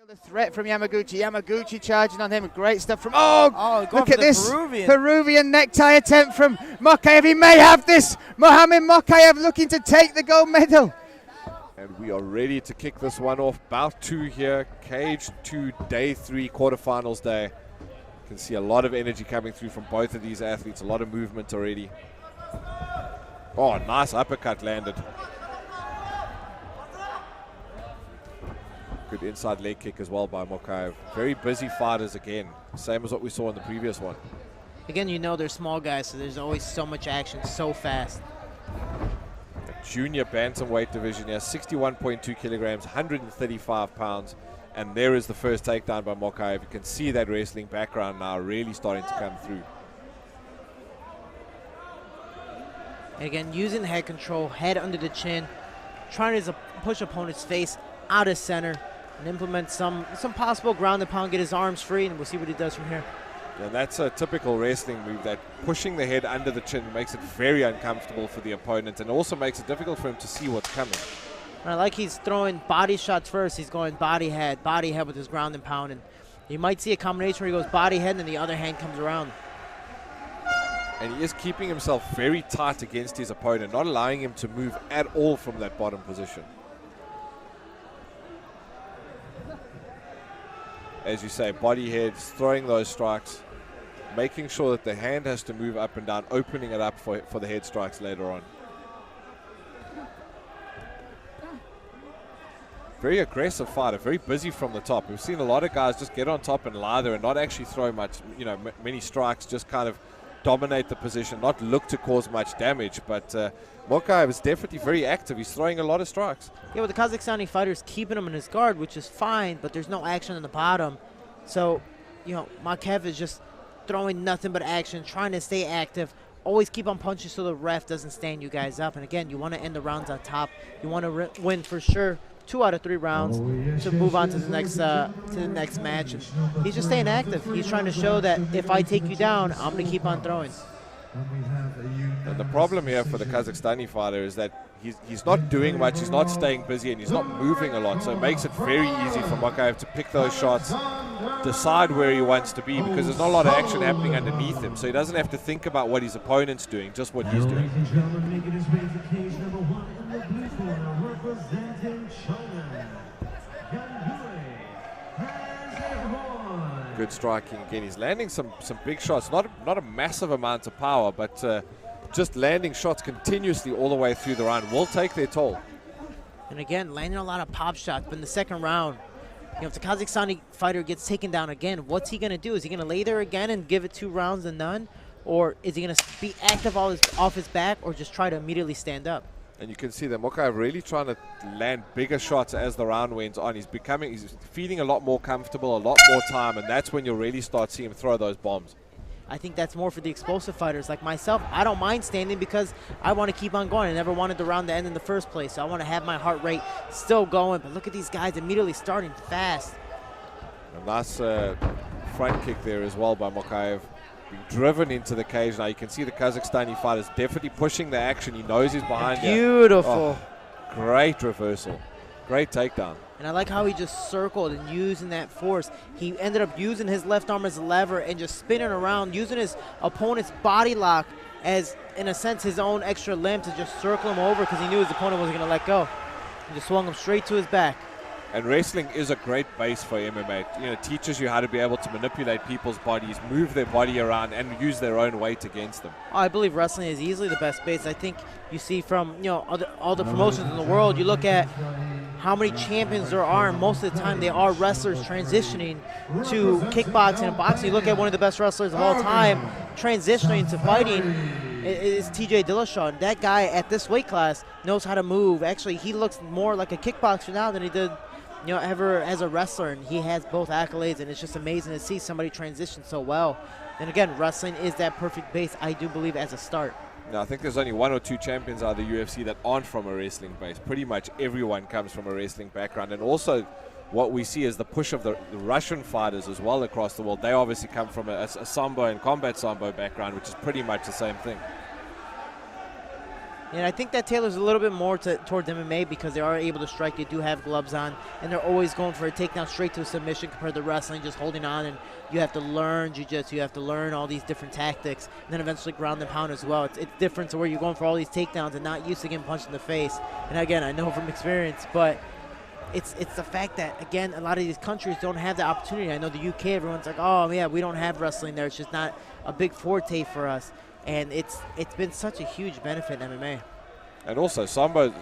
The threat from Yamaguchi. Yamaguchi charging on him. Great stuff from. Oh, look at this Peruvian necktie attempt from Mokaev. He may have this. Mohamed Mokaev looking to take the gold medal. And we are ready to kick this one off. Bout 2 here. Cage 2, day 3, quarterfinals day. You can see a lot of energy coming through from both of these athletes. A lot of movement already. Oh, nice uppercut landed. Good inside leg kick as well by Mokaev. Very busy fighters again. Same as what we saw in the previous one. Again, you know they're small guys, so there's always so much action so fast. The junior bantamweight division here, 61.2 kilograms, 135 pounds. And there is the first takedown by Mokaev. You can see that wrestling background now really starting to come through. And again, using head control, head under the chin, trying to push opponent's face out of center and implement some possible ground and pound, get his arms free, and we'll see what he does from here. And that's a typical wrestling move, that pushing the head under the chin makes it very uncomfortable for the opponent and also makes it difficult for him to see what's coming. And I like he's throwing body shots first. He's going body head with his ground and pound. And you might see a combination where he goes body head and then the other hand comes around. And he is keeping himself very tight against his opponent, not allowing him to move at all from that bottom position. As you say, body heads, throwing those strikes, making sure that the hand has to move up and down, opening it up for the head strikes later on. Very aggressive fighter, very busy from the top. We've seen a lot of guys just get on top and lie there and not actually throw much, many strikes, just kind of dominate the position, not look to cause much damage. But Mokaev is definitely very active. He's throwing a lot of strikes. Yeah, well, the Kazakhstani fighter is keeping him in his guard, which is fine, but there's no action on the bottom. So, Mokaev is just throwing nothing but action, trying to stay active. Always keep on punching so the ref doesn't stand you guys up. And again, you want to end the rounds on top. You want to win for sure 2 out of 3 rounds to move on to the next match. And he's just staying active. He's trying to show that if I take you down, I'm going to keep on throwing. And the problem here for the Kazakhstani fighter is that he's not doing much, he's not staying busy, and he's not moving a lot. So it makes it very easy for Mokaev to pick those shots, decide where he wants to be, because there's not a lot of action happening underneath him. So he doesn't have to think about what his opponent's doing, just what he's doing. Good striking again. He's landing some big shots. Not a massive amount of power, but just landing shots continuously all the way through the round will take their toll. And again, landing a lot of pop shots. But in the second round, if the Kazakhstani fighter gets taken down again, what's he going to do? Is he going to lay there again and give it 2 rounds and none? Or is he going to be active off his back, or just try to immediately stand up? And you can see that Mokaev really trying to land bigger shots as the round went on. He's feeling a lot more comfortable, a lot more time, and that's when you'll really start seeing him throw those bombs. I think that's more for the explosive fighters like myself. I don't mind standing because I want to keep on going. I never wanted the round to end in the first place, so I want to have my heart rate still going. But look at these guys immediately starting fast. A nice front kick there as well by Mokaev. Being driven into the cage now. You can see the Kazakhstani fighters definitely pushing the action. He knows he's behind you. Beautiful. Oh, great reversal. Great takedown. And I like how he just circled and using that force. He ended up using his left arm as a lever and just spinning around, using his opponent's body lock as, in a sense, his own extra limb to just circle him over because he knew his opponent wasn't going to let go. He just swung him straight to his back. And wrestling is a great base for MMA. It teaches you how to be able to manipulate people's bodies, move their body around, and use their own weight against them. I believe wrestling is easily the best base. I think you see from all the promotions in the world, you look at how many champions there are, and most of the time they are wrestlers transitioning to kickboxing and boxing. You look at one of the best wrestlers of all time transitioning to fighting is TJ Dillashaw. And that guy at this weight class knows how to move. Actually, he looks more like a kickboxer now than he did ever as a wrestler, and he has both accolades, and it's just amazing to see somebody transition so well. And again, wrestling is that perfect base, I do believe, as a start. Now, I think there's only 1 or 2 champions out of the UFC that aren't from a wrestling base. Pretty much everyone comes from a wrestling background. And also what we see is the push of the Russian fighters as well across the world. They obviously come from a sambo and combat sambo background, which is pretty much the same thing. And I think that tailors a little bit more towards MMA because they are able to strike. They do have gloves on, and they're always going for a takedown straight to a submission compared to wrestling, just holding on. And you have to learn jiu-jitsu. You have to learn all these different tactics, and then eventually ground and pound as well. It's different to where you're going for all these takedowns and not used to getting punched in the face. And again, I know from experience, but it's the fact that, again, a lot of these countries don't have the opportunity. I know the UK, everyone's like, oh, yeah, we don't have wrestling there. It's just not a big forte for us. And it's been such a huge benefit in MMA. And also Sambo,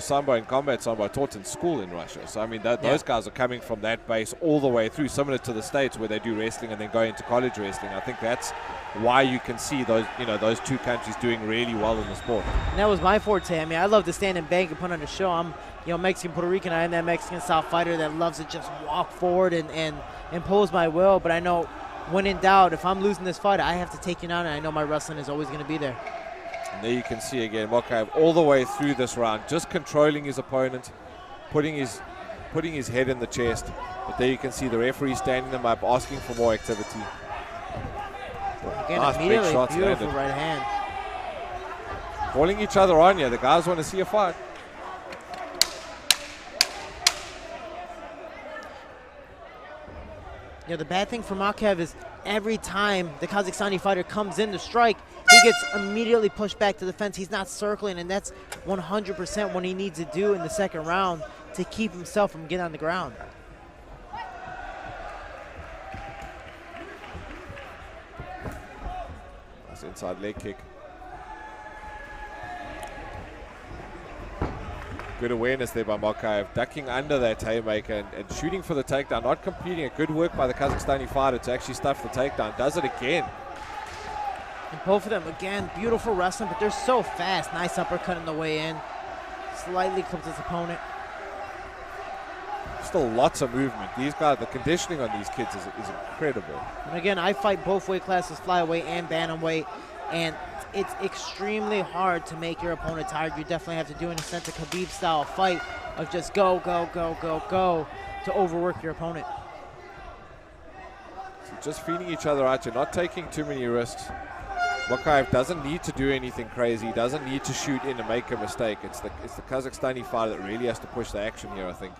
Sambo and combat Sambo are taught in school in Russia. So, I mean, those guys are coming from that base all the way through, similar to the States where they do wrestling and then go into college wrestling. I think that's why you can see those, those two countries doing really well in the sport. And that was my forte. I mean, I love to stand and bang and put on a show. I'm, Mexican, Puerto Rican. I am that Mexican-style fighter that loves to just walk forward and impose my will. But I know when in doubt, if I'm losing this fight, I have to take you down, and I know my wrestling is always going to be there. And there you can see again, Mokaev all the way through this round, just controlling his opponent, putting his head in the chest. But there you can see the referee standing them up, asking for more activity. Again, nice immediately, big shots beautiful landed. right hand. Calling each other on here. The guys want to see a fight. The bad thing for Mokaev is every time the Kazakhstani fighter comes in to strike, he gets immediately pushed back to the fence. He's not circling, and that's 100% what he needs to do in the second round to keep himself from getting on the ground. Nice inside leg kick. Good awareness there by Mokaev, ducking under that haymaker and shooting for the takedown, not competing. A good work by the Kazakhstani fighter to actually stuff the takedown. Does it again. And both of them, again, beautiful wrestling, but they're so fast. Nice uppercut on the way in. Slightly clips his opponent. Still lots of movement. These guys, the conditioning on these kids is incredible. And again, I fight both weight classes, flyweight and bantamweight, and it's extremely hard to make your opponent tired. You definitely have to do, in a sense, a Khabib-style fight of just go, go, go, go, go to overwork your opponent. So just feeding each other out. You're not taking too many risks. Mokaev doesn't need to do anything crazy. He doesn't need to shoot in and make a mistake. It's the Kazakhstani fighter that really has to push the action here, I think.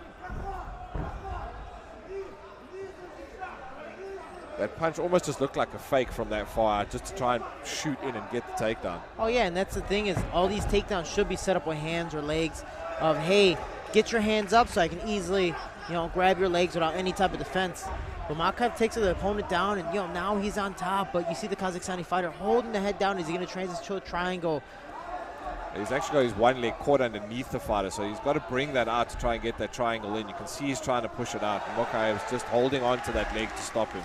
That punch almost just looked like a fake from that far, just to try and shoot in and get the takedown. Oh yeah, and that's the thing is all these takedowns should be set up with hands or legs of, hey, get your hands up so I can easily, grab your legs without any type of defense. But Mokaev takes the opponent down, and now he's on top. But you see the Kazakhstani fighter holding the head down. Is he going to transition to a triangle? He's actually got his one leg caught underneath the fighter, so he's got to bring that out to try and get that triangle in. You can see he's trying to push it out, and Mokaev's just holding on to that leg to stop him.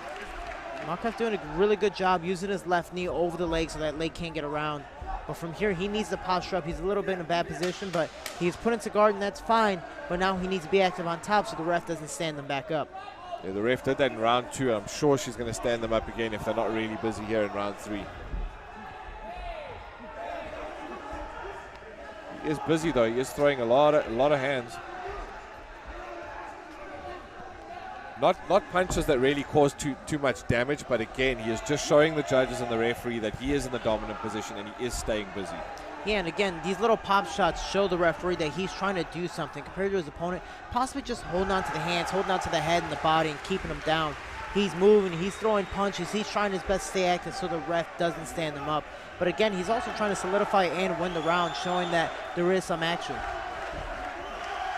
Mokaev doing a really good job using his left knee over the leg so that leg can't get around. But from here, he needs to posture up. He's a little bit in a bad position, but he's put into guard, and that's fine. But now he needs to be active on top so the ref doesn't stand them back up. Yeah, the ref did that in round 2. I'm sure she's going to stand them up again if they're not really busy here in round 3. He is busy though. He is throwing a lot of hands. Not punches that really cause too much damage, but again, he is just showing the judges and the referee that he is in the dominant position and he is staying busy. Yeah, and again, these little pop shots show the referee that he's trying to do something compared to his opponent, possibly just holding on to the hands, holding on to the head and the body and keeping him down. He's moving, he's throwing punches, he's trying his best to stay active so the ref doesn't stand him up. But again, he's also trying to solidify and win the round, showing that there is some action.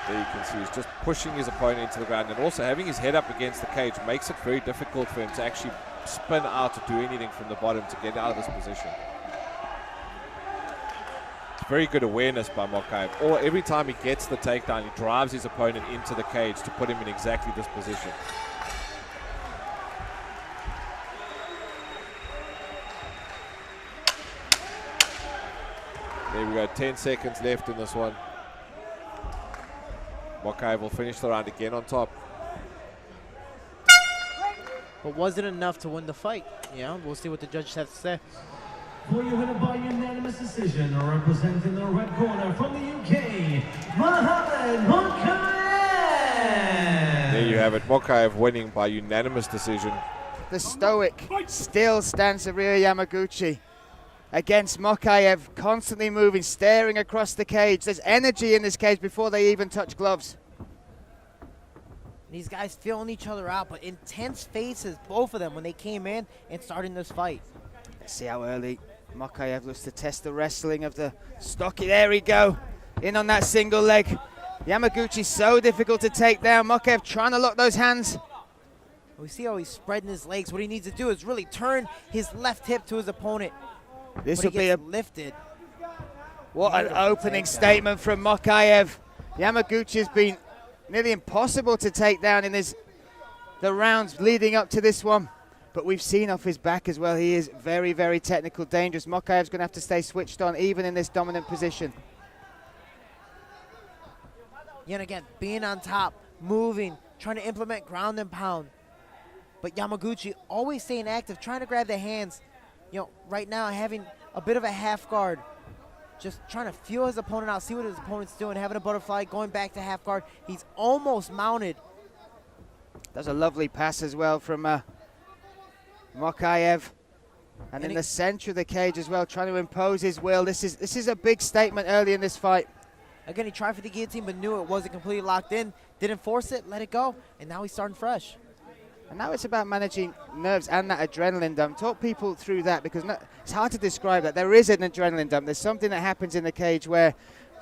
There you can see he's just pushing his opponent into the ground, and also having his head up against the cage makes it very difficult for him to actually spin out or do anything from the bottom to get out of this position. Very good awareness by Mokaev. Or every time he gets the takedown, he drives his opponent into the cage to put him in exactly this position. There we go, 10 seconds left in this one. Mokaev will finish the round again on top. But was it enough to win the fight? Yeah, we'll see what the judges have to say. For your winner by unanimous decision, representing the red corner from the UK, Mokaev. There you have it, Mokaev winning by unanimous decision. The stoic still stands the rear Yamaguchi. against Mokaev, constantly moving, staring across the cage. There's energy in this cage before they even touch gloves. These guys feeling each other out, but intense faces, both of them, when they came in and starting this fight. Let's see how early Mokaev looks to test the wrestling of the stocky. There we go, in on that single leg. Yamaguchi's so difficult to take down. Mokaev trying to lock those hands. We see how he's spreading his legs. What he needs to do is really turn his left hip to his opponent. This will be a lifted. What an opening statement from Mokaev. Yamaguchi has been nearly impossible to take down in the rounds leading up to this one. But we've seen off his back as well. He is very, very technical, dangerous. Mokaev's going to have to stay switched on even in this dominant position. Yet again, being on top, moving, trying to implement ground and pound. But Yamaguchi always staying active, trying to grab the hands. You know, right now having a bit of a half guard. Just trying to feel his opponent out, see what his opponent's doing, having a butterfly, going back to half guard. He's almost mounted. That's a lovely pass as well from Mokaev. And in the center of the cage as well, trying to impose his will. This is a big statement early in this fight. Again, he tried for the guillotine, but knew it wasn't completely locked in. Didn't force it, let it go, and now he's starting fresh. And now it's about managing nerves and that adrenaline dump. Talk people through that, because it's hard to describe that. There is an adrenaline dump. There's something that happens in the cage where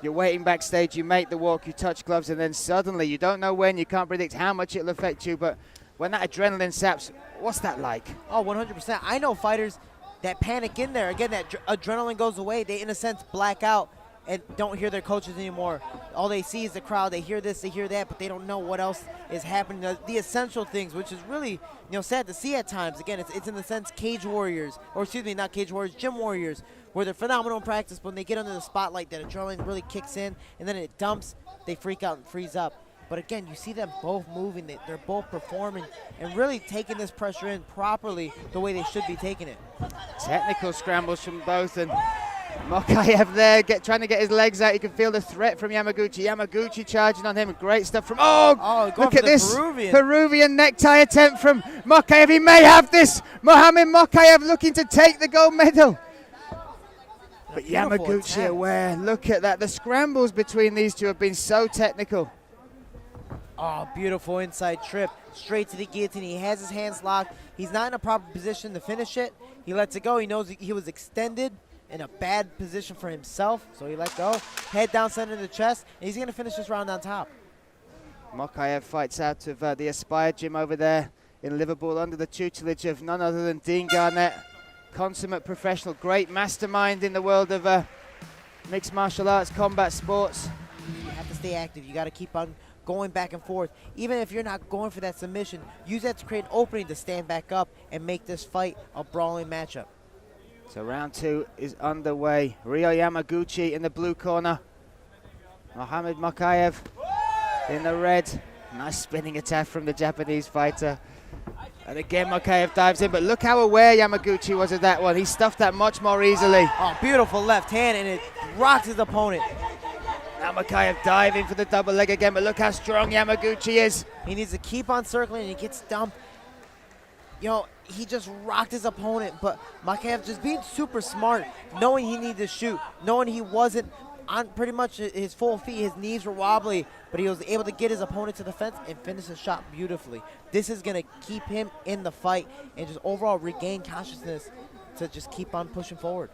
you're waiting backstage, you make the walk, you touch gloves, and then suddenly you don't know when, you can't predict how much it'll affect you, but when that adrenaline saps, what's that like? Oh, 100%. I know fighters that panic in there. Again, that adrenaline goes away. They, in a sense, black out and don't hear their coaches anymore. All they see is the crowd. They hear this, they hear that, but they don't know what else is happening. The essential things, which is really, sad to see at times. Again, it's in the sense cage warriors, or excuse me, not cage warriors, gym warriors, where they're phenomenal in practice, but when they get under the spotlight, that adrenaline really kicks in, and then it dumps, they freak out and freeze up. But again, you see them both moving, they're both performing, and really taking this pressure in properly the way they should be taking it. Technical scrambles from both, and Mokaev there trying to get his legs out. You can feel the threat from Yamaguchi. Yamaguchi charging on him. Great stuff from, look at this Peruvian necktie attempt from Mokaev. He may have this. Mohamed Mokaev looking to take the gold medal. But Yamaguchi aware. Look at that. The scrambles between these two have been so technical. Oh, beautiful inside trip. Straight to the guillotine. He has his hands locked. He's not in a proper position to finish it. He lets it go. He knows he was extended in a bad position for himself, so he let go. Head down, center of the chest, and he's going to finish this round on top. Mokaev fights out of the Aspire gym over there in Liverpool under the tutelage of none other than Dean Garnett. Consummate professional, great mastermind in the world of mixed martial arts, combat sports. You have to stay active. You got to keep on going back and forth. Even if you're not going for that submission, use that to create an opening to stand back up and make this fight a brawling matchup. So round two is underway. Ryo Yamaguchi in the blue corner. Mohamed Mokaev in the red. Nice spinning attack from the Japanese fighter. And again, Mokaev dives in, but look how aware Yamaguchi was of that one. He stuffed that much more easily. Oh, beautiful left hand, and it rocks his opponent. Now Mokaev diving for the double leg again, but look how strong Yamaguchi is. He needs to keep on circling, and he gets dumped. He just rocked his opponent, but Mokaev just being super smart, knowing he needed to shoot, knowing he wasn't on pretty much his full feet. His knees were wobbly, but he was able to get his opponent to the fence and finish the shot beautifully. This is going to keep him in the fight and just overall regain consciousness to just keep on pushing forward.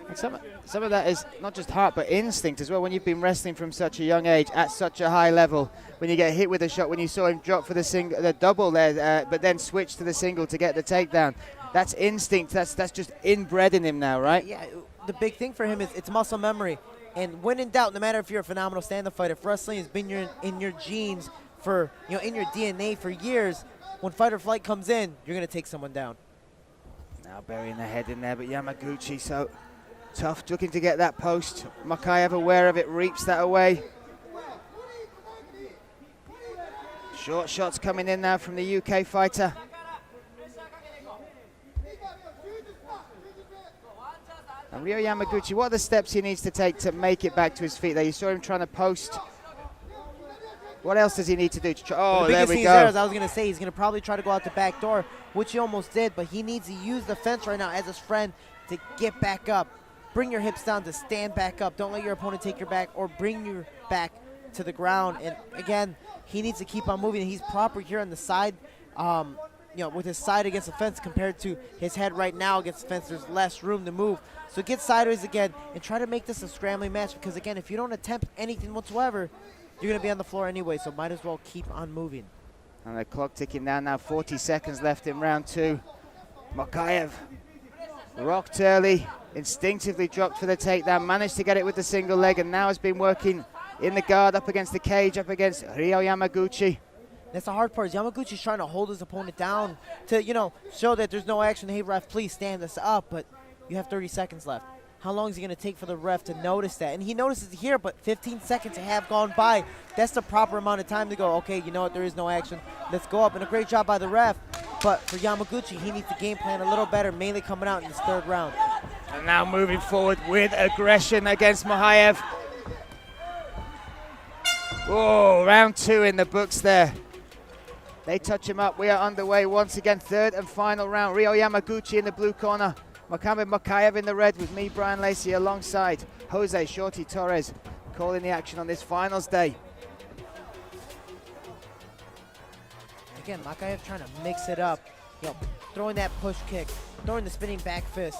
And some of that is not just heart, but instinct as well. When you've been wrestling from such a young age at such a high level, when you get hit with a shot, when you saw him drop for the double there, but then switch to the single to get the takedown, that's instinct. That's just inbred in him now, right? Yeah, the big thing for him is it's muscle memory. And when in doubt, no matter if you're a phenomenal stand-up fighter, if wrestling has been in your genes for, in your DNA for years, when fight or flight comes in, you're going to take someone down. Now burying the head in there, but Yamaguchi so tough, looking to get that post. Mokaev aware of it, reaps that away. Short shots coming in now from the UK fighter. And Ryo Yamaguchi, what are the steps he needs to take to make it back to his feet there? You saw him trying to post. What else does he need to do? There we go. As I was going to say, he's going to probably try to go out the back door, which he almost did, but he needs to use the fence right now as his friend to get back up. bring your hips down to stand back up. Don't let your opponent take your back or bring your back to the ground. And again, he needs to keep on moving. He's proper here on the side, with his side against the fence compared to his head right now against the fence. There's less room to move. So get sideways again and try to make this a scrambling match, because again, if you don't attempt anything whatsoever, you're going to be on the floor anyway, so might as well keep on moving. And the clock ticking down now, 40 seconds left in round 2. Mokaev rocked early, instinctively dropped for the takedown, managed to get it with the single leg, and now has been working in the guard up against the cage, up against Ryo Yamaguchi. That's the hard part, is Yamaguchi's trying to hold his opponent down to, show that there's no action. Hey, ref, please stand this up, but you have 30 seconds left. How long is it going to take for the ref to notice that? And he notices it here, but 15 seconds have gone by. That's the proper amount of time to go, okay, you know what, there is no action. Let's go up. And a great job by the ref. But for Yamaguchi, he needs to game plan a little better, mainly coming out in his 3rd round. And now moving forward with aggression against Mokaev. Oh, round 2 in the books there. They touch him up. We are underway once again. 3rd and final round. Ryo Yamaguchi in the blue corner. Mokaev in the red, with me, Brian Lacey, alongside Jose Shorty Torres, calling the action on this finals day. Again, Mokaev trying to mix it up, throwing that push kick, throwing the spinning back fist,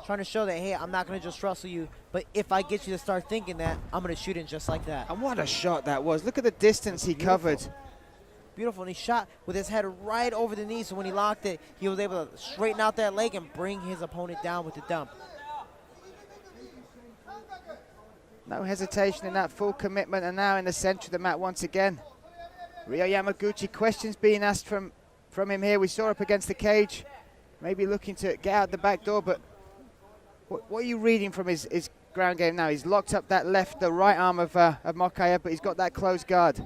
trying to show that, hey, I'm not going to just wrestle you, but if I get you to start thinking that, I'm going to shoot in just like that. And what a shot that was. Look at the distance he covered. Beautiful, and he shot with his head right over the knee, so when he locked it, he was able to straighten out that leg and bring his opponent down with the dump. No hesitation in that, full commitment, and now in the center of the mat once again. Ryo Yamaguchi, questions being asked from him here. We saw up against the cage, maybe looking to get out the back door, but what are you reading from his ground game now? He's locked up that the right arm of Mokaev, but he's got that closed guard.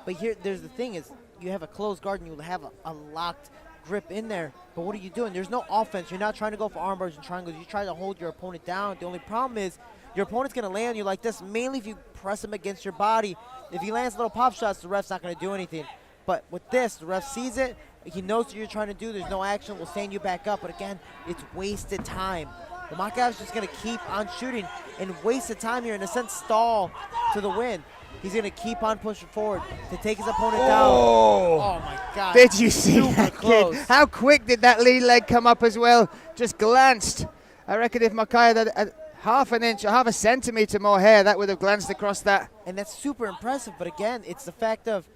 But here, there's the thing is, you have a closed guard and you have a locked grip in there. But what are you doing? There's no offense. You're not trying to go for arm bars and triangles. You try to hold your opponent down. The only problem is your opponent's going to lay on you like this, mainly if you press him against your body. If he lands little pop shots, the ref's not going to do anything. But with this, the ref sees it. He knows what you're trying to do. There's no action. We'll stand you back up. But again, it's wasted time. But Mokaev's just going to keep on shooting and waste the time here, in a sense, stall to the win. He's going to keep on pushing forward to take his opponent down. Oh, my God. Did you see that, close. Kid? How quick did that lead leg come up as well? Just glanced. I reckon if Mokaev had half an inch or half a centimeter more hair, that would have glanced across that. And that's super impressive. But again, it's the fact of,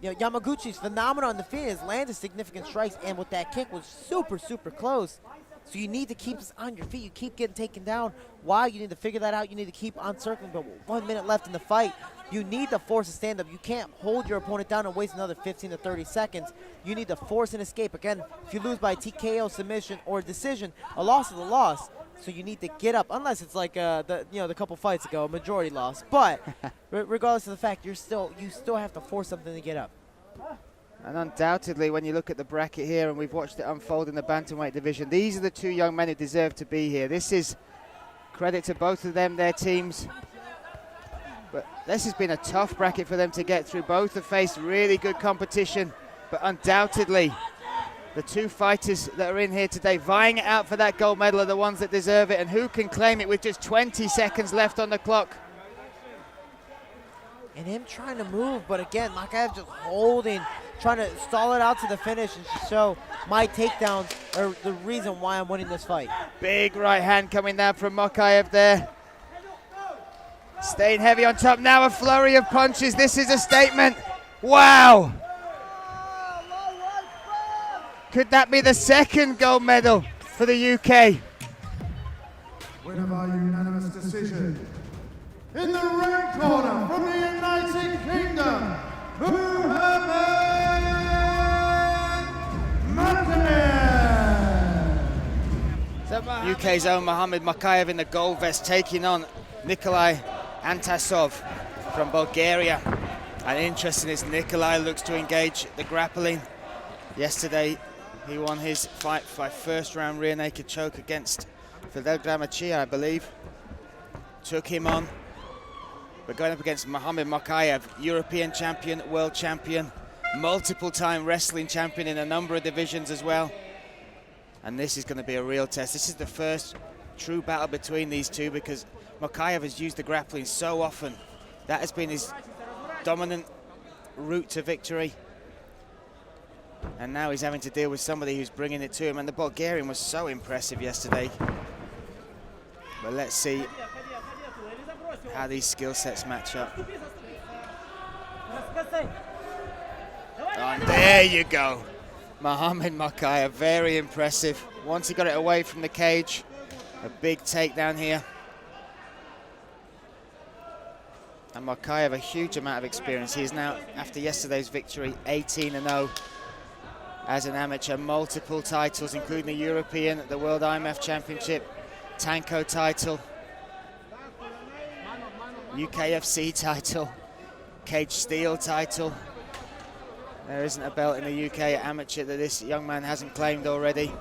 Yamaguchi's phenomenon on the feet has landed significant strikes, and with that kick was super, super close. So you need to keep this on your feet. You keep getting taken down. Why? You need to figure that out. You need to keep on circling. But 1 minute left in the fight. You need to force a stand-up. You can't hold your opponent down and waste another 15 to 30 seconds. You need to force an escape. Again, if you lose by TKO, submission, or decision, a loss is a loss. So you need to get up, unless it's like the couple fights ago, a majority loss. But regardless of the fact, you still have to force something to get up. And undoubtedly, when you look at the bracket here, and we've watched it unfold in the bantamweight division, these are the 2 young men who deserve to be here. This is credit to both of them, their teams. But this has been a tough bracket for them to get through. Both have faced really good competition, but undoubtedly, the 2 fighters that are in here today vying it out for that gold medal are the ones that deserve it. And who can claim it with just 20 seconds left on the clock? And him trying to move, but again, Mokaev just holding, trying to stall it out to the finish and show my takedowns are the reason why I'm winning this fight. Big right hand coming down from Mokaev there. Staying heavy on top. Now a flurry of punches. This is a statement. Wow. Could that be the 2nd gold medal for the UK? Winner by unanimous decision. In the red corner from the United Kingdom, Mokaev. UK's own Mohamed Mokaev in the gold vest, taking on Nikolai Antasov from Bulgaria. And interesting is Nikolai looks to engage the grappling. Yesterday, he won his fight by 1st round rear naked choke against Fidel Gramachia, I believe. Took him on. We're going up against Mohamed Mokaev, European champion, world champion, multiple-time wrestling champion in a number of divisions as well. And this is going to be a real test. This is the first true battle between these two, because Mokaev has used the grappling so often. That has been his dominant route to victory. And now he's having to deal with somebody who's bringing it to him. And the Bulgarian was so impressive yesterday. But let's see how these skill sets match up. And there you go. Mohamed Mokaev, very impressive. Once he got it away from the cage, a big takedown here. And Mokaev, a huge amount of experience. He is now, after yesterday's victory, 18-0 as an amateur. Multiple titles, including the European, the World IMMAF Championship, Tanko title, UKFC title, Cage Steel title. There isn't a belt in the UK amateur that this young man hasn't claimed already.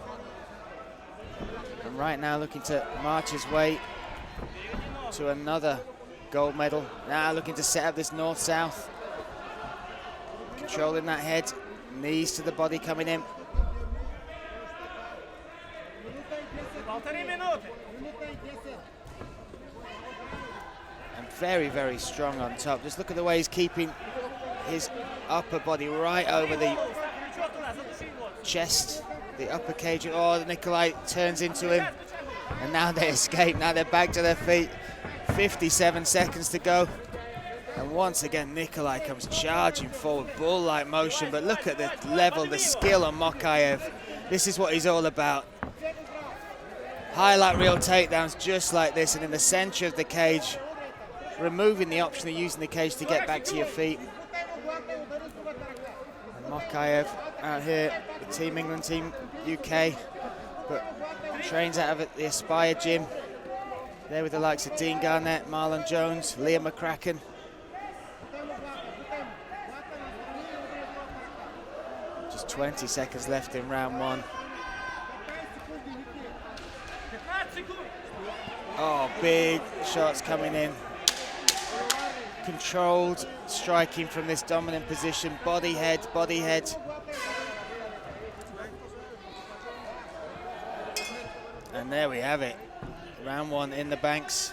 And right now looking to march his way to another gold medal. Now looking to set up this north-south. Controlling that head, knees to the body coming in. And very, very strong on top. Just look at the way he's keeping his upper body right over the chest, the upper cage. Oh, Nikolai turns into him. And now they escape. Now they're back to their feet. 57 seconds to go. And once again, Nikolai comes charging forward, bull-like motion. But look at the level, the skill on Mokaev. This is what he's all about. Highlight reel takedowns just like this. And in the center of the cage, removing the option of using the cage to get back to your feet. And Mokaev out here, the Team England, Team UK, but trains out of the Aspire gym. There with the likes of Dean Garnett, Marlon Jones, Liam McCracken. Just 20 seconds left in round one. Oh, big shots coming in. Controlled striking from this dominant position. Body, head, body, head. And there we have it. Round one in the banks.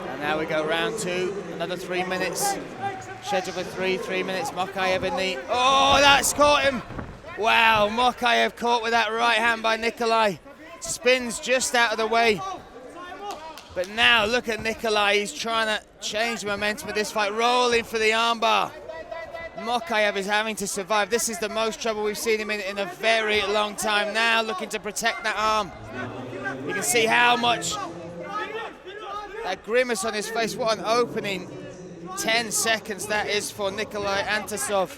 And now we go round two. Another 3 minutes. Scheduled for 3 minutes. Mokaev in the... Oh, that's caught him. Wow, Mokaev caught with that right hand by Nikolai. Spins just out of the way. But now look at Nikolai. He's trying to change the momentum of this fight. Rolling for the armbar. Mokaev is having to survive. This is the most trouble we've seen him in a very long time. Now looking to protect that arm. You can see how much that grimace on his face. What an opening 10 seconds that is for Nikolai Antasov.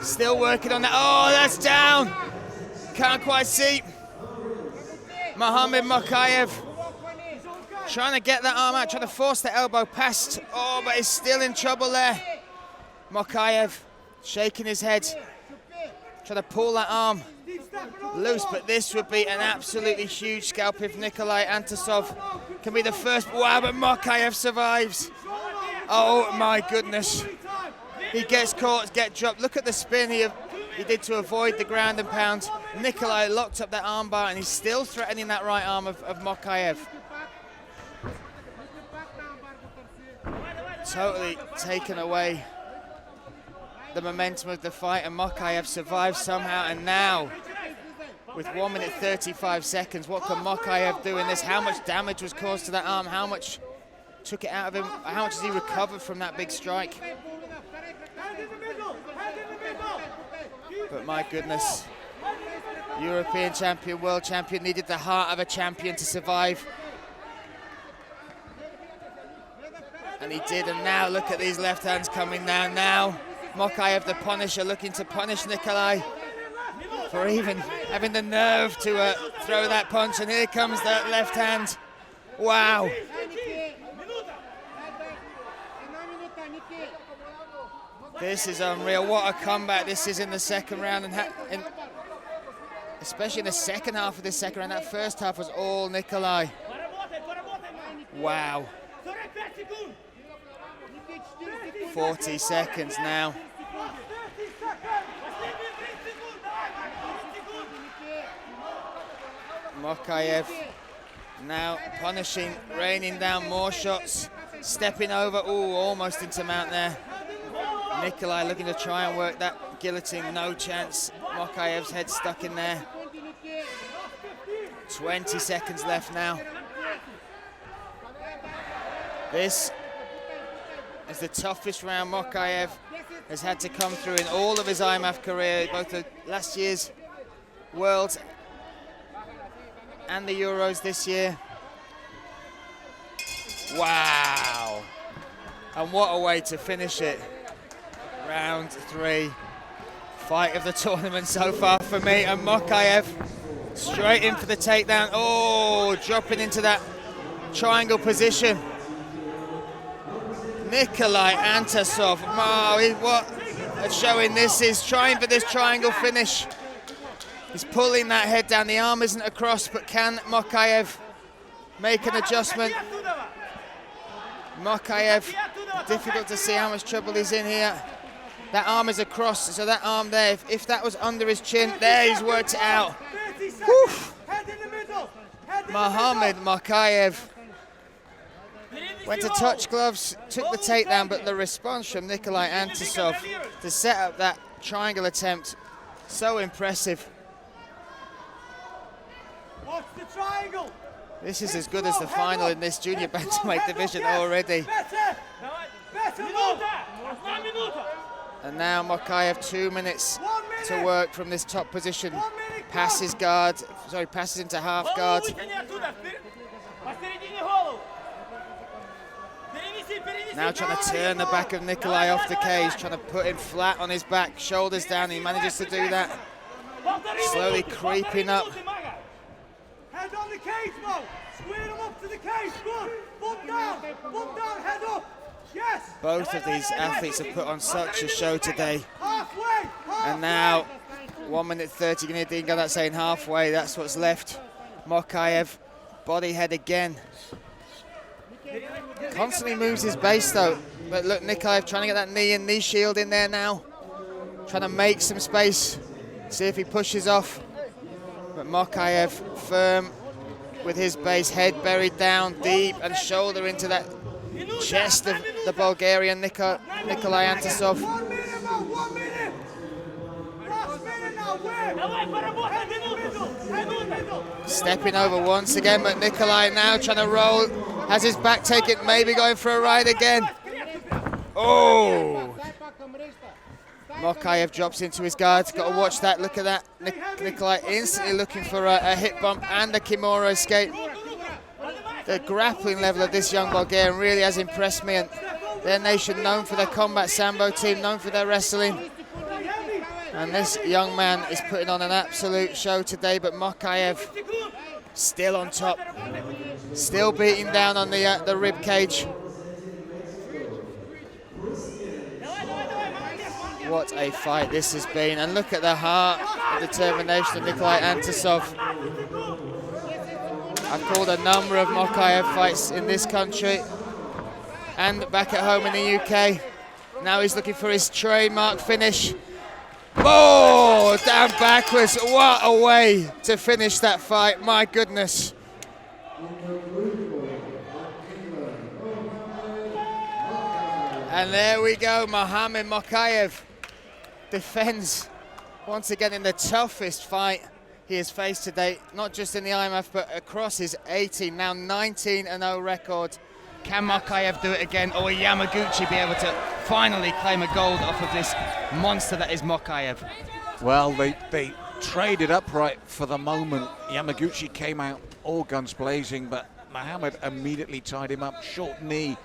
Still working on that. Oh, that's down. Can't quite see. Mohamed Mokaev trying to get that arm out, trying to force the elbow past. Oh, but he's still in trouble there. Mokaev shaking his head, trying to pull that arm loose, but this would be an absolutely huge scalp if Nikolai Antasov can be the first. Wow, but Mokaev survives. Oh my goodness. He gets caught, gets dropped. Look at the spin he did to avoid the ground and pound. Nikolai locked up that arm bar and he's still threatening that right arm of Mokaev. Totally taken away the momentum of the fight, and Mokaev survives somehow. And now, with 1 minute 35 seconds, what can Mokaev do in this? How much damage was caused to that arm? How much took it out of him? How much has he recovered from that big strike? But my goodness, European champion, world champion, needed the heart of a champion to survive. And he did, and now look at these left hands coming down. Now Mokaev, the Punisher, looking to punish Nikolai for even having the nerve to throw that punch. And here comes that left hand. Wow. This is unreal. What a comeback this is in the second round, and especially in the second half of this second round. That first half was all Nikolai. Wow. 40 seconds now. Mokaev now punishing, raining down more shots, stepping over, ooh, almost into mount there. Nikolai looking to try and work that guillotine, no chance. Mokaev's head stuck in there. 20 seconds left now. This is the toughest round Mokaev has had to come through in all of his IMMAF career, both the last year's Worlds and the Euros this year. Wow. And what a way to finish it. Round 3. Fight of the tournament so far for me. And Mokaev straight in for the takedown. Oh, dropping into that triangle position. Nikolai Antasov. Wow, what a showing this is. Trying for this triangle finish. He's pulling that head down. The arm isn't across, but can Mokaev make an adjustment? Mokaev, difficult to see how much trouble he's in here. That arm is across, so that arm there, if that was under his chin, there he's worked it out. Mohamed Mokaev went to touch gloves, took the takedown, but the response from Nikolai Antasov to set up that triangle attempt, so impressive. Watch the triangle. This is as good as the final in this junior bantamweight division already. And now Mokaev 2 minutes to work from this top position. Passes guard, sorry, passes into half guard. Now trying to turn the back of Nikolai off the cage, trying to put him flat on his back, shoulders down. He manages to do that. Slowly creeping up. Head on the cage, Mo. Square him up to the cage. Good. Bump down, head up. Yes. Both of these athletes have put on such a show today. Halfway. And now 1 minute 30. Gnidin got that saying halfway. That's what's left. Mokaev, body head again. Constantly moves his base though. But look, Mokaev trying to get that knee and knee shield in there now. Trying to make some space. See if he pushes off. But Mokaev firm with his base, head buried down deep and shoulder into that chest of the Bulgarian Nikolai Antasov. 1 minute, Mo. 1 minute. Last minute now. Where? Stepping over once again, but Nikolai now trying to roll. Has his back taken, maybe going for a ride again. Oh! Mokaev drops into his guard. Got to watch that. Look at that. Nikolai instantly looking for a hip bump and a Kimura escape. The grappling level of this young Bulgarian really has impressed me. And their nation known for their combat sambo team, known for their wrestling. And this young man is putting on an absolute show today. But Mokaev still on top. Still beating down on the rib cage. What a fight this has been. And look at the heart and determination of Nikolai Antasov. I've called a number of Mokaev fights in this country and back at home in the UK. Now he's looking for his trademark finish. Oh, down backwards. What a way to finish that fight. My goodness. And there we go, Mohamed Mokaev defends once again in the toughest fight he has faced today, not just in the IMMAF, but across his 18, now 19-0 record. Can Mokaev do it again, or will Yamaguchi be able to finally claim a gold off of this monster that is Mokaev? Well, they traded upright for the moment. Yamaguchi came out all guns blazing, but Mohamed immediately tied him up, short knee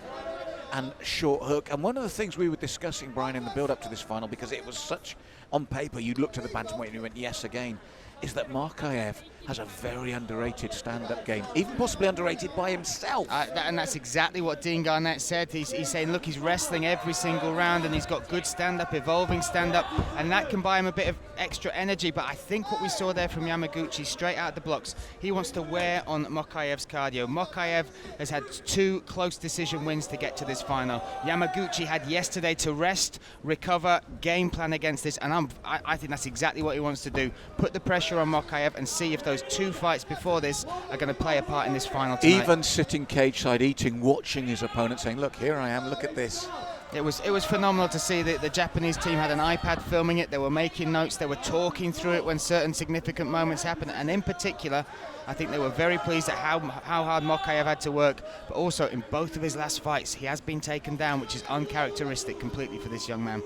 and short hook. And one of the things we were discussing, Brian, in the build-up to this final, because it was such, on paper, you looked at the bantamweight and you went, yes, again, is that Mokaev has a very underrated stand-up game, even possibly underrated by himself. And that's exactly what Dean Garnett said. He's saying, look, he's wrestling every single round and he's got good stand-up, evolving stand-up, and that can buy him a bit of extra energy, but I think what we saw there from Yamaguchi straight out of the blocks, he wants to wear on Mokayev's cardio. Mokaev has had 2 close decision wins to get to this final. Yamaguchi had yesterday to rest, recover, game plan against this, and I think that's exactly what he wants to do. Put the pressure on Mokaev and see if those 2 fights before this are going to play a part in this final tonight. Even sitting cage side eating, watching his opponent saying, look, here I am, look at this. It was phenomenal to see that the Japanese team had an iPad filming it. They were making notes. They were talking through it when certain significant moments happened. And in particular, I think they were very pleased at how hard Mokaev had to work. But also in both of his last fights, he has been taken down, which is uncharacteristic completely for this young man.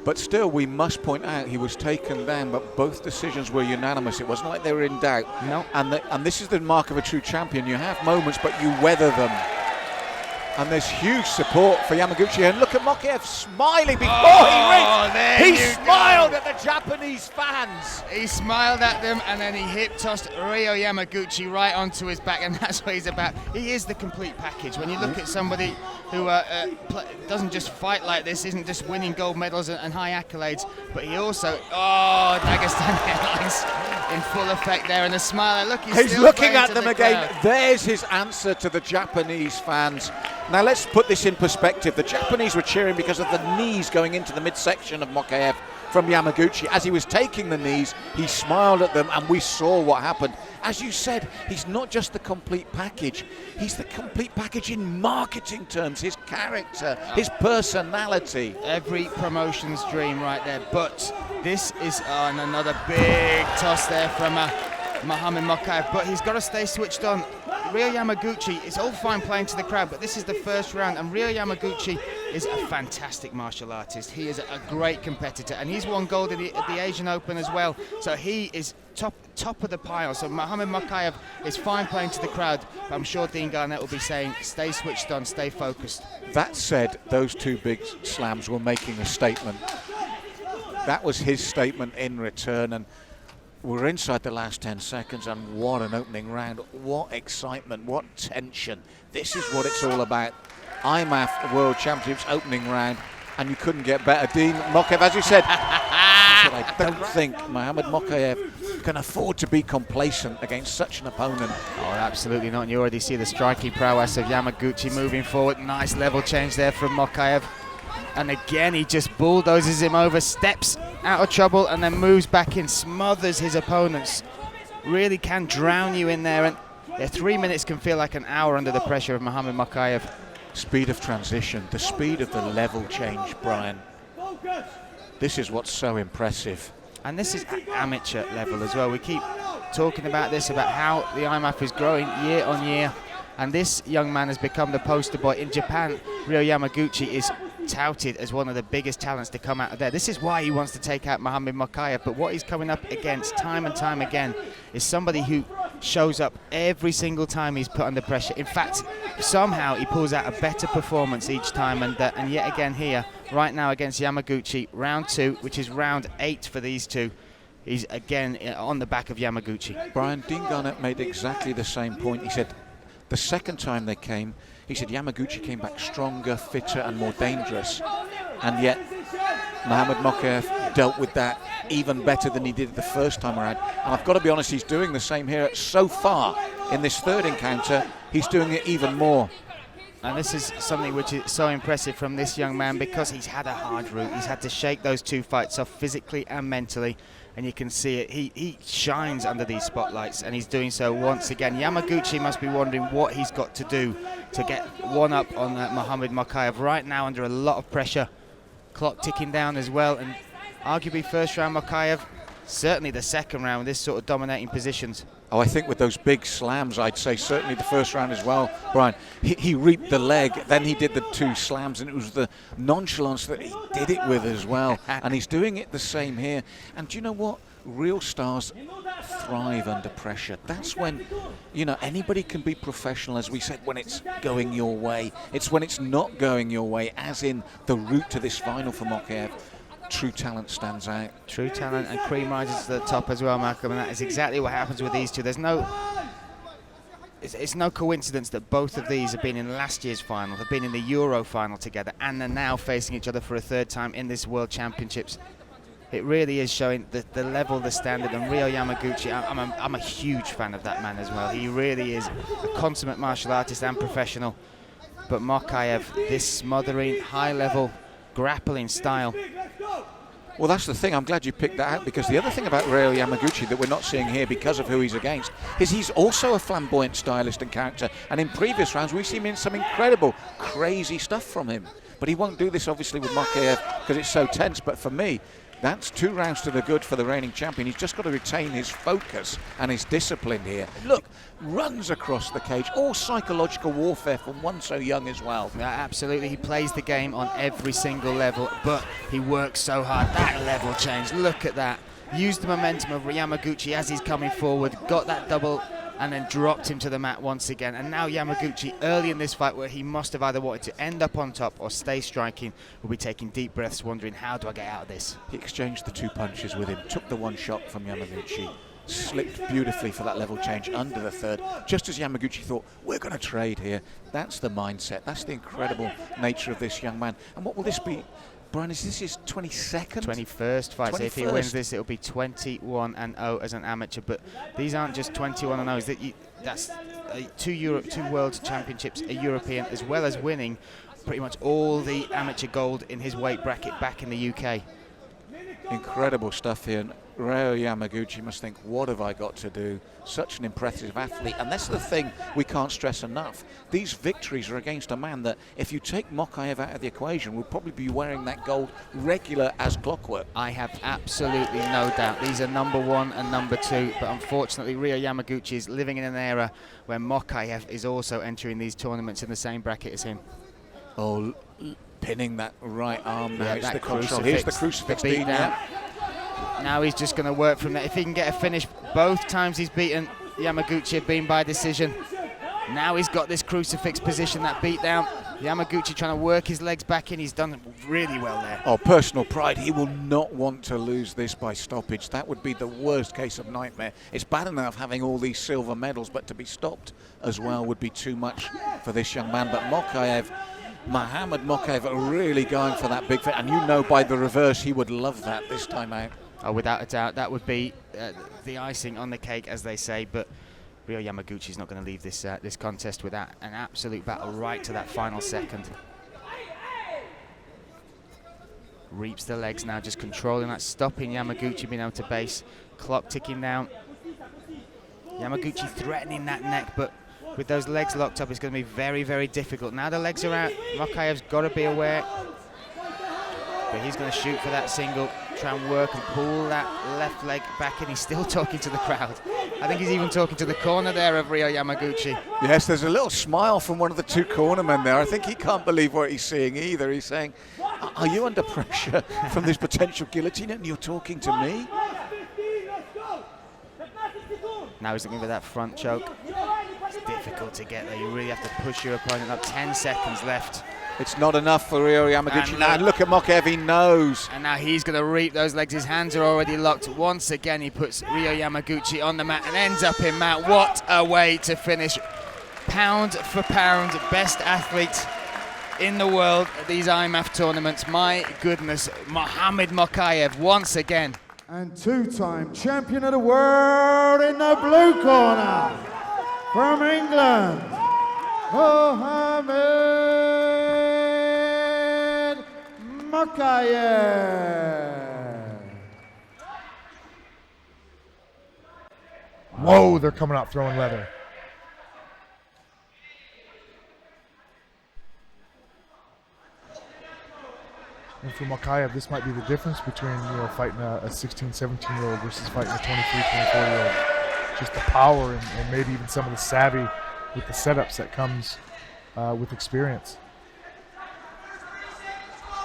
But still, we must point out he was taken down, but both decisions were unanimous. It wasn't like they were in doubt. No. And this is the mark of a true champion. You have moments, but you weather them. And there's huge support for Yamaguchi. And look at Mokaev smiling before he rings. He smiled at the Japanese fans. He smiled at them, and then he hip tossed Ryo Yamaguchi right onto his back, and that's what he's about. He is the complete package. When you look at somebody who doesn't just fight like this, isn't just winning gold medals and high accolades, but he also, Dagestan Airlines in full effect there, and a smile. Look, he's looking at them again. There's his answer to the Japanese fans. Now let's put this in perspective. The Japanese were cheering because of the knees going into the midsection of Mokaev from Yamaguchi. As he was taking the knees, he smiled at them, and we saw what happened. As you said, he's not just the complete package. He's the complete package in marketing terms. His character, his personality. Every promotion's dream right there. But this is another big toss there from Mohamed Mokaev. But he's got to stay switched on. Ryo Yamaguchi, it's all fine playing to the crowd, but this is the first round, and Ryo Yamaguchi is a fantastic martial artist. He is a great competitor, and he's won gold at the Asian Open as well, so he is top of the pile. So Mohamed Mokaev is fine playing to the crowd, but I'm sure Dean Garnett will be saying, stay switched on, stay focused. That said, those 2 big slams were making a statement. That was his statement in return, and we're inside the last 10 seconds, and what an opening round. What excitement, what tension. This is what it's all about. IMMAF World Championships opening round, and you couldn't get better. Dean Mokaev, as you said, I don't think Mohamed Mokaev can afford to be complacent against such an opponent. Oh, absolutely not. And you already see the striking prowess of Yamaguchi moving forward. Nice level change there from Mokaev. And again, he just bulldozes him over, steps out of trouble, and then moves back in, smothers his opponents. Really can drown you in there, and 3 minutes can feel like an hour under the pressure of Mohamed Mokaev. Speed of transition, the speed of the level change, Brian. This is what's so impressive. And this is at amateur level as well. We keep talking about this, about how the IMMAF is growing year on year, and this young man has become the poster boy. In Japan, Ryo Yamaguchi is touted as one of the biggest talents to come out of there. This is why he wants to take out Mohamed Mokaev, but what he's coming up against time and time again is somebody who shows up every single time he's put under pressure. In fact, somehow he pulls out a better performance each time, and yet again here, right now against Yamaguchi, round 2, which is round 8 for these two, he's again on the back of Yamaguchi. Brian, Dean Garnett made exactly the same point. He said the second time they came, he said Yamaguchi came back stronger, fitter and more dangerous, and yet Mohamed Mokaev dealt with that even better than he did the first time around. And I've got to be honest, he's doing the same here. So far in this third encounter, he's doing it even more. And this is something which is so impressive from this young man, because he's had a hard route. He's had to shake those 2 fights off physically and mentally, and you can see it. He shines under these spotlights, and he's doing so once again. Yamaguchi must be wondering what he's got to do to get one up on Mohamed Mokaev. Right now under a lot of pressure, clock ticking down as well, and arguably first round Mokaev, certainly the second round, this sort of dominating positions. Oh, I think with those big slams, I'd say certainly the first round as well, Brian. He reaped the leg, then he did the 2 slams, and it was the nonchalance that he did it with as well. And he's doing it the same here. And do you know what? Real stars thrive under pressure. That's when, you know, anybody can be professional, as we said, when it's going your way. It's when it's not going your way, as in the route to this final for Mokaev. True talent stands out. True talent, and cream rises to the top as well, Malcolm, and that is exactly what happens with these two. There's no... It's no coincidence that both of these have been in last year's final, have been in the Euro final together, and they're now facing each other for a third time in this World Championships. it really is showing the level, the standard. And Ryo Yamaguchi, I'm a huge fan of that man as well. He really is a consummate martial artist and professional. But Mokaev, this smothering, high-level grappling style. Well, that's the thing. I'm glad you picked that out, because the other thing about Ryo Yamaguchi that we're not seeing here because of who he's against is he's also a flamboyant stylist and character. And in previous rounds, we've seen some incredible, crazy stuff from him. But he won't do this, obviously, with Mokaev because it's so tense. But for me, that's 2 rounds to the good for the reigning champion. He's just got to retain his focus and his discipline here. Look, runs across the cage, all psychological warfare from one so young as well. Yeah, absolutely. He plays the game on every single level, but he works so hard. That level change, look at that. Used the momentum of Yamaguchi as he's coming forward, got that double, and then dropped him to the mat once again. And now Yamaguchi, early in this fight, where he must have either wanted to end up on top or stay striking, will be taking deep breaths, wondering, how do I get out of this? He exchanged the 2 punches with him, took the 1 shot from Yamaguchi, slipped beautifully for that level change under the 3rd, just as Yamaguchi thought, we're going to trade here. That's the mindset. That's the incredible nature of this young man. And what will this be? Brian, is this his 22nd? 21st fight. 21st. So if he wins this, it'll be 21-0 as an amateur. But these aren't just 21-0s. That's 2 World Championships, a European, as well as winning pretty much all the amateur gold in his weight bracket back in the UK. Incredible stuff here. And Ryo Yamaguchi must think, what have I got to do? Such an impressive athlete. And that's the thing we can't stress enough. These victories are against a man that, if you take Mokaev out of the equation, will probably be wearing that gold regular as clockwork. I have absolutely no doubt. These are number 1 and number 2. But unfortunately, Ryo Yamaguchi is living in an era where Mokaev is also entering these tournaments in the same bracket as him. Oh, pinning that right arm now. Yeah, it's that the control. crucifix, Here's the crucifix the beat beat down. now. Now he's just going to work from there. If he can get a finish, both times he's beaten Yamaguchi have been by decision. Now he's got this crucifix position, that beat down. Yamaguchi trying to work his legs back in. He's done really well there. Oh, personal pride. He will not want to lose this by stoppage. That would be the worst case of nightmare. It's bad enough having all these silver medals, but to be stopped as well would be too much for this young man. But Mohamed Mokaev are really going for that big fit. And you know by the reverse, he would love that this time out. Oh, without a doubt, that would be the icing on the cake, as they say. But Ryo Yamaguchi is not going to leave this this contest without an absolute battle right to that final second. Reaps the legs now, just controlling that, stopping Yamaguchi being able to base. Clock ticking down. Yamaguchi threatening that neck, but with those legs locked up, it's going to be very, very difficult. Now the legs are out. Mokaev's got to be aware. But he's going to shoot for that single, try and work and pull that left leg back in. He's still talking to the crowd. I think he's even talking to the corner there of Ryo Yamaguchi. Yes, there's a little smile from one of the 2 cornermen there. I think he can't believe what he's seeing either. He's saying, are you under pressure from this potential guillotine and you're talking to me? Now he's looking for that front choke. It's difficult to get there. You really have to push your opponent up. 10 seconds left. It's not enough for Ryo Yamaguchi. And look at Mokaev, he knows. And now he's going to reap those legs. His hands are already locked. Once again, he puts Ryo Yamaguchi on the mat and ends up in mat. What a way to finish. Pound for pound, best athlete in the world at these IMMAF tournaments. My goodness, Mohamed Mokaev once again. And 2-time champion of the world in the blue corner, from England, Mohamed Mokaev. Whoa, they're coming out throwing leather. And for Mokaev, this might be the difference between, fighting a 16, 17-year-old versus fighting a 23, 24-year-old. Just the power and maybe even some of the savvy with the setups that comes with experience.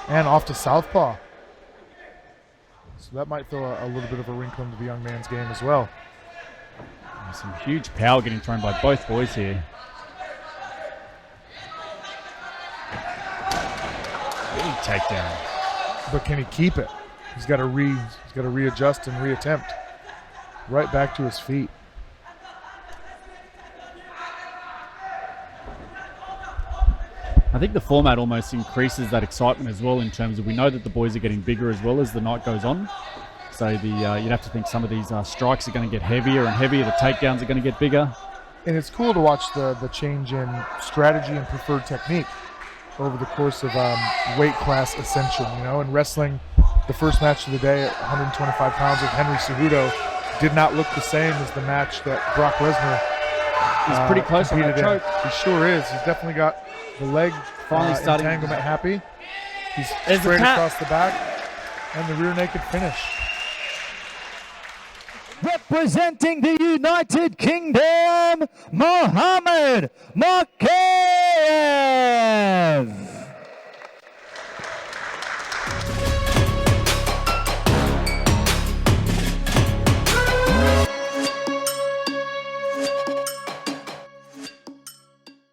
And off to southpaw. So that might throw a little bit of a wrinkle into the young man's game as well. Some huge power getting thrown by both boys here. Big takedown. But can he keep it? He's got to readjust and reattempt. Right back to his feet. I think the format almost increases that excitement as well, in terms of we know that the boys are getting bigger as well as the night goes on. So you'd have to think some of these strikes are going to get heavier and heavier. The takedowns are going to get bigger. And it's cool to watch the change in strategy and preferred technique over the course of weight class ascension. You know, in wrestling, the first match of the day at 125 pounds with Henry Cejudo did not look the same as the match that Brock Lesnar. He's pretty close on that choke. He sure is. He's definitely got the leg finally starting entanglement happy. He's There's straight across the back and the rear naked finish. Representing the United Kingdom, Mohamed Mokaev.